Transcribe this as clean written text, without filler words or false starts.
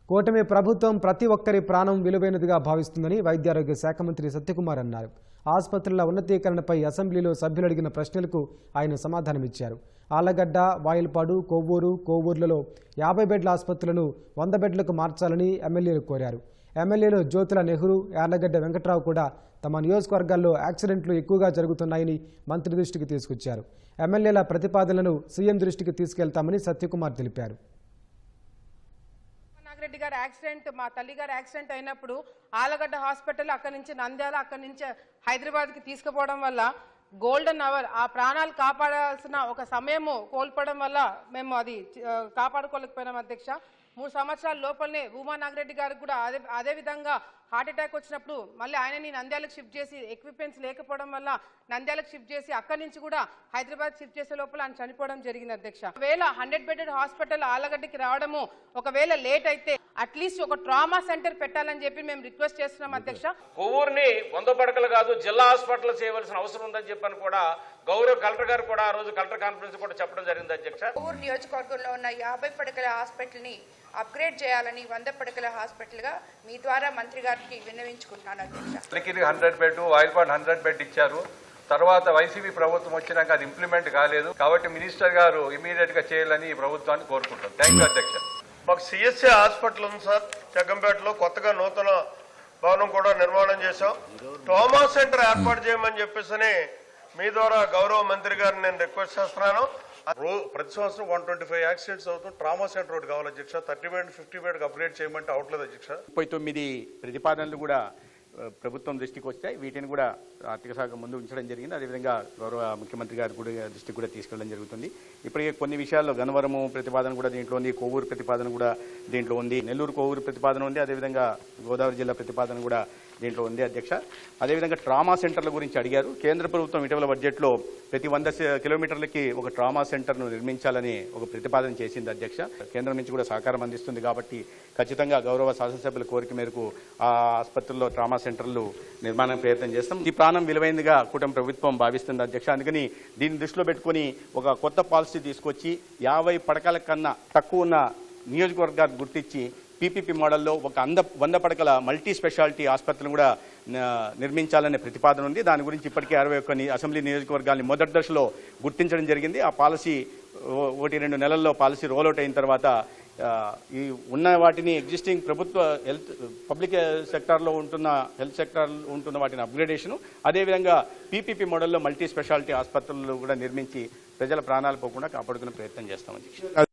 కూటమి ప్రభుత్వం ప్రతి ఒక్కరి ప్రాణం విలువైనదిగా భావిస్తుందని వైద్యారోగ్య శాఖ మంత్రి సత్యకుమార్ అన్నారు. ఆసుపత్రుల ఉన్నతీకరణపై అసెంబ్లీలో సభ్యులు అడిగిన ప్రశ్నలకు ఆయన సమాధానమిచ్చారు. ఆళ్లగడ్డ, వాయిల్పాడు, కోవూరులలో 50 బెడ్ల ఆసుపత్రులను 100 బెడ్లకు మార్చాలని ఎమ్మెల్యేలు కోరారు. ఎమ్మెల్యేలు జ్యోతుల నెహ్రూ, యార్లగడ్డ వెంకట్రావు కూడా తమ నియోజకవర్గాల్లో యాక్సిడెంట్లు ఎక్కువగా జరుగుతున్నాయని మంత్రి దృష్టికి తీసుకొచ్చారు. ఎమ్మెల్యేల ప్రతిపాదనలను సీఎం దృష్టికి తీసుకెళ్తామని సత్యకుమార్ తెలిపారు. రెడ్డి గారు యాక్సిడెంట్, మా తల్లి గారు యాక్సిడెంట్ అయినప్పుడు ఆలగడ్డ హాస్పిటల్ అక్కడి నుంచి నంద్యాల, అక్కడి నుంచి హైదరాబాద్కి తీసుకుపోవడం వల్ల గోల్డెన్ అవర్, ఆ ప్రాణాలు కాపాడాల్సిన ఒక సమయము కోల్పోవడం వల్ల మేము అది కాపాడుకోలేకపోయినాం అధ్యక్ష. 3 సంవత్సరాల లోపలనే ఉమా నాగిరెడ్డి గారికి కూడా అదే విధంగా హార్ట్ అటాక్ వచ్చినప్పుడు మళ్ళీ ఆయనని నంద్యాలకు షిఫ్ట్ చేసి ఎక్విప్మెంట్స్ లేకపోవడం వల్ల నంద్యాలకు షిఫ్ట్ చేసి అక్కడి నుంచి కూడా హైదరాబాద్ షిఫ్ట్ చేసే లోపల ఆయన చనిపోవడం జరిగింది అధ్యక్ష. ఒకవేళ 100 బెడెడ్ హాస్పిటల్ ఆలగడ్డకి రావడము ఒకవేళ లేట్ అయితే అట్లీస్ట్ ఒక ట్రామా సెంటర్ పెట్టాలని చెప్పి మేము రిక్వెస్ట్ చేస్తున్నాం అధ్యక్ష. కొవ్వూరుని 100 పడకలు కాదు జిల్లా హాస్పిటల్ చేయవలసిన అవసరం ఉందని చెప్పని కూడా గౌరవ కలెక్టర్ గారు కూడా ఆ రోజు కలెక్టర్ కాన్ఫరెన్స్ కూడా చెప్పడం జరిగింది అధ్యక్ష. కొవ్వూరు నియోజకవర్గంలో ఉన్న 50 పడకల హాస్పిటల్ ని అప్గ్రేడ్ చేయాలని 100 పడకల హాస్పిటల్ గా మీ ద్వారా మంత్రి గారికి విన్నవించుకుంటున్నాను అధ్యక్ష. 100 బెడ్, వాయిల్పాడ్ 100 బెడ్ ఇచ్చారు. తర్వాత వైసీపీ ప్రభుత్వం వచ్చినాక అది ఇంప్లిమెంట్ కాలేదు. కాబట్టి మినిస్టర్ గారు ఇమీడియట్ గా చేయాలని ఈ ప్రభుత్వాన్ని కోరుకుంటాం. థ్యాంక్ యూ అధ్యక్ష. మాకు సిఎస్సి హాస్పిటల్ ఉంది సార్, జగ్గంపేటలో కొత్తగా నూతన భవనం కూడా నిర్మాణం చేశాం. ట్రామా సెంటర్ ఏర్పాటు చేయమని చెప్పేసి మీ ద్వారా గౌరవ మంత్రి గారిని నేను రిక్వెస్ట్ చేస్తున్నాను. ప్రతి సంవత్సరం 125 యాక్సిడెంట్స్ అవుతుంది. ట్రామా సెంటర్ ఒకటి కావాలి అధ్యక్ష. 30 బెడ్ 50 బెడ్ అప్గ్రేడ్ చేయమంటే అవట్లేదు అధ్యక్ష. 39 ప్రతిపాదనలు కూడా ప్రభుత్వం దృష్టికి వచ్చాయి. వీటిని కూడా ఆర్థిక శాఖ ముందు ఉంచడం జరిగింది. అదేవిధంగా గౌరవ ముఖ్యమంత్రి గారి కూడా దృష్టికి కూడా తీసుకెళ్ళడం జరుగుతుంది. ఇప్పటికే కొన్ని విషయాల్లో గన్నవరము ప్రతిపాదన కూడా దీంట్లో ఉంది, కోవూరు ప్రతిపాదన కూడా దీంట్లో ఉంది, నెల్లూరు కోవూరు ప్రతిపాదన ఉంది, అదేవిధంగా గోదావరి జిల్లా ప్రతిపాదన కూడా దీంట్లో ఉంది అధ్యక్ష. అదేవిధంగా ట్రామా సెంటర్ల గురించి అడిగారు. కేంద్ర ప్రభుత్వం ఇటీవల బడ్జెట్లో ప్రతి 100 కిలోమీటర్లకి ఒక ట్రామా సెంటర్ను నిర్మించాలని ఒక ప్రతిపాదన చేసింది అధ్యక్ష. కేంద్రం నుంచి కూడా సహకారం అందిస్తుంది కాబట్టి ఖచ్చితంగా గౌరవ శాసనసభ్యుల కోరిక మేరకు ఆ ఆసుపత్రుల్లో ట్రామా సెంటర్లు నిర్మాణం ప్రయత్నం చేస్తాం. ఈ ప్రాణం విలువైందిగా కూటమి ప్రభుత్వం భావిస్తుంది అధ్యక్ష. అందుకని దీన్ని దృష్టిలో పెట్టుకుని ఒక కొత్త పాలసీ తీసుకొచ్చి 50 పడకల కన్నా తక్కువ ఉన్న నియోజకవర్గాన్ని గుర్తించి పీపీపీ మోడల్లో ఒక 100 పడకల మల్టీ స్పెషాలిటీ ఆసుపత్రిని కూడా నిర్మించాలనే ప్రతిపాదన ఉంది. దాని గురించి ఇప్పటికే 61 అసెంబ్లీ నియోజకవర్గాల్ని మొదటి దశలో గుర్తించడం జరిగింది. ఆ పాలసీ 1-2 నెలల్లో పాలసీ రోల్అవుట్ అయిన తర్వాత ఈ ఉన్న వాటిని ఎగ్జిస్టింగ్ ప్రభుత్వ పబ్లిక్ సెక్టార్లో ఉంటున్న హెల్త్ సెక్టార్లో ఉంటున్న వాటిని అప్గ్రేడేషను, అదేవిధంగా పీపీపీ మోడల్లో మల్టీ స్పెషాలిటీ ఆసుపత్రులు కూడా నిర్మించి ప్రజల ప్రాణాలు పోకుండా కాపాడుకునే ప్రయత్నం చేస్తామని.